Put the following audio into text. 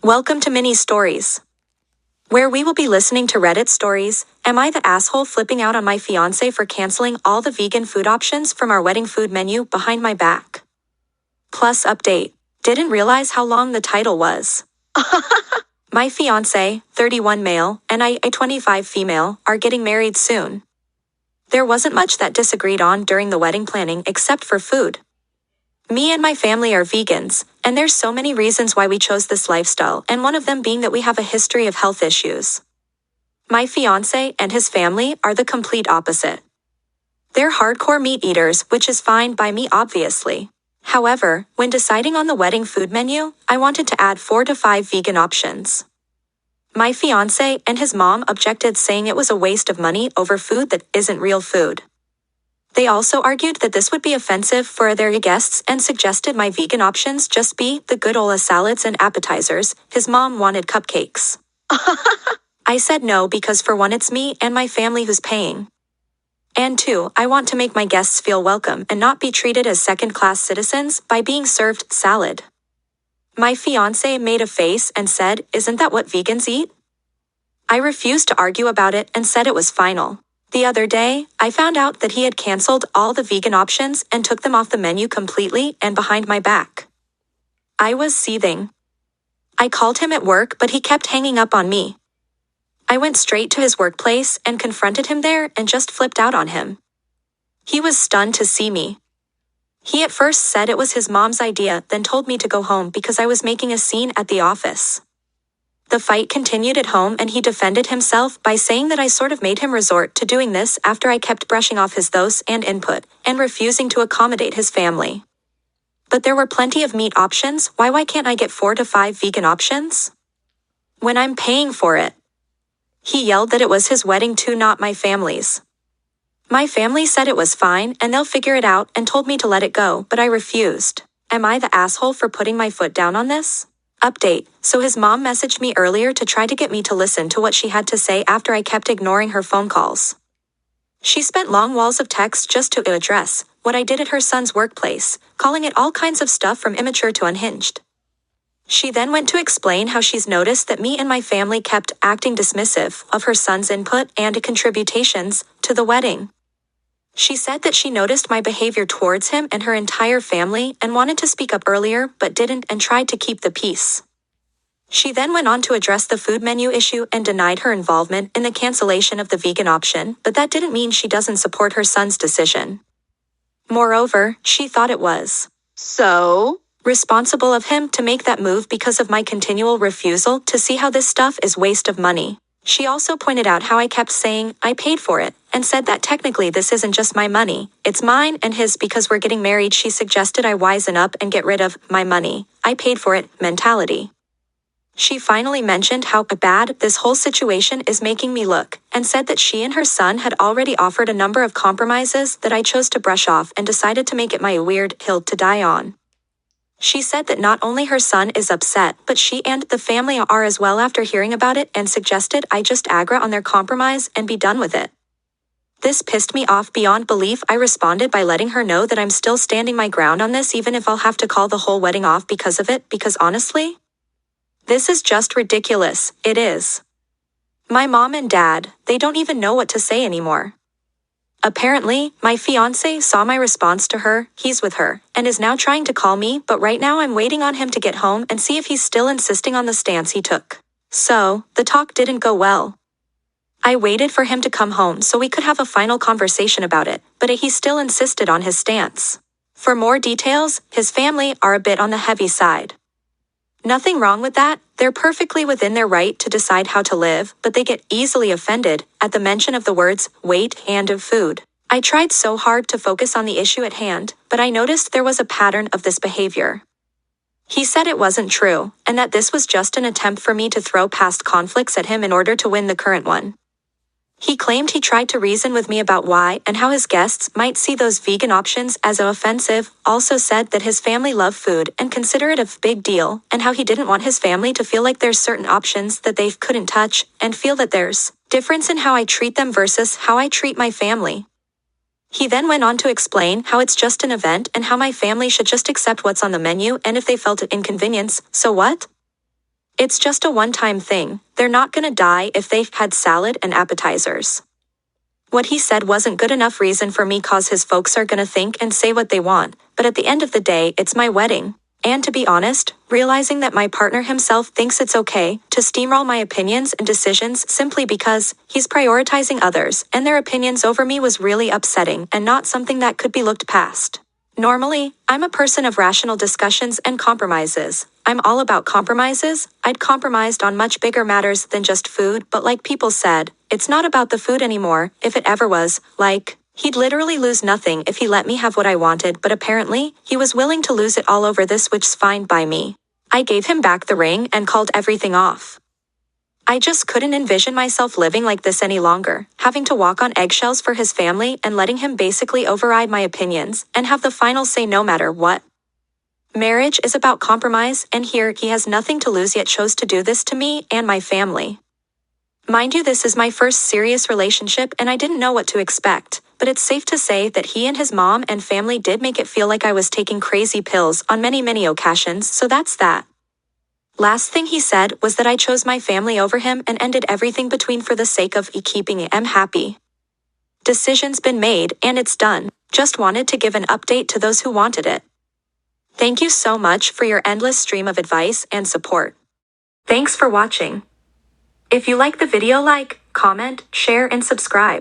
Welcome to Mini Stories, where we will be listening to Reddit stories. Am I the asshole flipping out on my fiance for canceling all the vegan food options from our wedding food menu behind my back? Plus update. Didn't realize how long the title was. My fiance, 31 male, and I, a 25 female, are getting married soon. There wasn't much that disagreed on during the wedding planning except for food. Me and my family are vegans, and there's so many reasons why we chose this lifestyle, and one of them being that we have a history of health issues. My fiance and his family are the complete opposite. They're hardcore meat eaters, which is fine by me obviously. However, when deciding on the wedding food menu, I wanted to add 4 to 5 vegan options. My fiance and his mom objected, saying it was a waste of money over food that isn't real food. They also argued that this would be offensive for their guests and suggested my vegan options just be the good old salads and appetizers. His mom wanted cupcakes. I said no because for one, it's me and my family who's paying. And two, I want to make my guests feel welcome and not be treated as second-class citizens by being served salad. My fiance made a face and said, "Isn't that what vegans eat?" I refused to argue about it and said it was final. The other day, I found out that he had canceled all the vegan options and took them off the menu completely and behind my back. I was seething. I called him at work, but he kept hanging up on me. I went straight to his workplace and confronted him there and just flipped out on him. He was stunned to see me. He at first said it was his mom's idea, then told me to go home because I was making a scene at the office. The fight continued at home and he defended himself by saying that I sort of made him resort to doing this after I kept brushing off his thoughts and input and refusing to accommodate his family. But there were plenty of meat options. Why can't I get 4 to 5 vegan options? When I'm paying for it. He yelled that it was his wedding too, not my family's. My family said it was fine and they'll figure it out and told me to let it go, but I refused. Am I the asshole for putting my foot down on this? Update. So his mom messaged me earlier to try to get me to listen to what she had to say after I kept ignoring her phone calls. She spent long walls of text just to address what I did at her son's workplace, calling it all kinds of stuff from immature to unhinged. She then went to explain how she's noticed that me and my family kept acting dismissive of her son's input and contributions to the wedding. She said that she noticed my behavior towards him and her entire family and wanted to speak up earlier but didn't and tried to keep the peace. She then went on to address the food menu issue and denied her involvement in the cancellation of the vegan option, but that didn't mean she doesn't support her son's decision. Moreover, she thought it was responsible of him to make that move because of my continual refusal to see how this stuff is waste of money. She also pointed out how I kept saying I paid for it and said that technically this isn't just my money, it's mine and his because we're getting married. She suggested I wisen up and get rid of my money, I paid for it mentality. She finally mentioned how bad this whole situation is making me look and said that she and her son had already offered a number of compromises that I chose to brush off and decided to make it my weird hill to die on. She said that not only her son is upset, but she and the family are as well after hearing about it and suggested I just agree on their compromise and be done with it. This pissed me off beyond belief. I responded by letting her know that I'm still standing my ground on this even if I'll have to call the whole wedding off because of it, because honestly, this is just ridiculous. It is. My mom and dad, they don't even know what to say anymore. Apparently, my fiance saw my response to her, he's with her, and is now trying to call me, but right now I'm waiting on him to get home and see if he's still insisting on the stance he took. So, the talk didn't go well. I waited for him to come home so we could have a final conversation about it, but he still insisted on his stance. For more details, his family are a bit on the heavy side. Nothing wrong with that, they're perfectly within their right to decide how to live, but they get easily offended at the mention of the words weight and of food. I tried so hard to focus on the issue at hand, but I noticed there was a pattern of this behavior. He said it wasn't true, and that this was just an attempt for me to throw past conflicts at him in order to win the current one. He claimed he tried to reason with me about why and how his guests might see those vegan options as offensive, also said that his family love food and consider it a big deal, and how he didn't want his family to feel like there's certain options that they couldn't touch, and feel that there's difference in how I treat them versus how I treat my family. He then went on to explain how it's just an event and how my family should just accept what's on the menu and if they felt it inconvenience, so what? It's just a one-time thing. They're not gonna die if they've had salad and appetizers. What he said wasn't good enough reason for me cause his folks are gonna think and say what they want, but at the end of the day it's my wedding. And to be honest, realizing that my partner himself thinks it's okay to steamroll my opinions and decisions simply because he's prioritizing others and their opinions over me was really upsetting and not something that could be looked past. Normally, I'm a person of rational discussions and compromises. I'm all about compromises. I'd compromised on much bigger matters than just food, but like people said, it's not about the food anymore, if it ever was. Like, he'd literally lose nothing if he let me have what I wanted, but apparently, he was willing to lose it all over this, which's fine by me. I gave him back the ring and called everything off. I just couldn't envision myself living like this any longer, having to walk on eggshells for his family and letting him basically override my opinions and have the final say no matter what. Marriage is about compromise, and here he has nothing to lose yet chose to do this to me and my family. Mind you, this is my first serious relationship and I didn't know what to expect, but it's safe to say that he and his mom and family did make it feel like I was taking crazy pills on many occasions, so that's that. Last thing he said was that I chose my family over him and ended everything between for the sake of keeping him happy. Decision's been made and it's done. Just wanted to give an update to those who wanted it. Thank you so much for your endless stream of advice and support. Thanks for watching. If you like the video, like, comment, share and subscribe.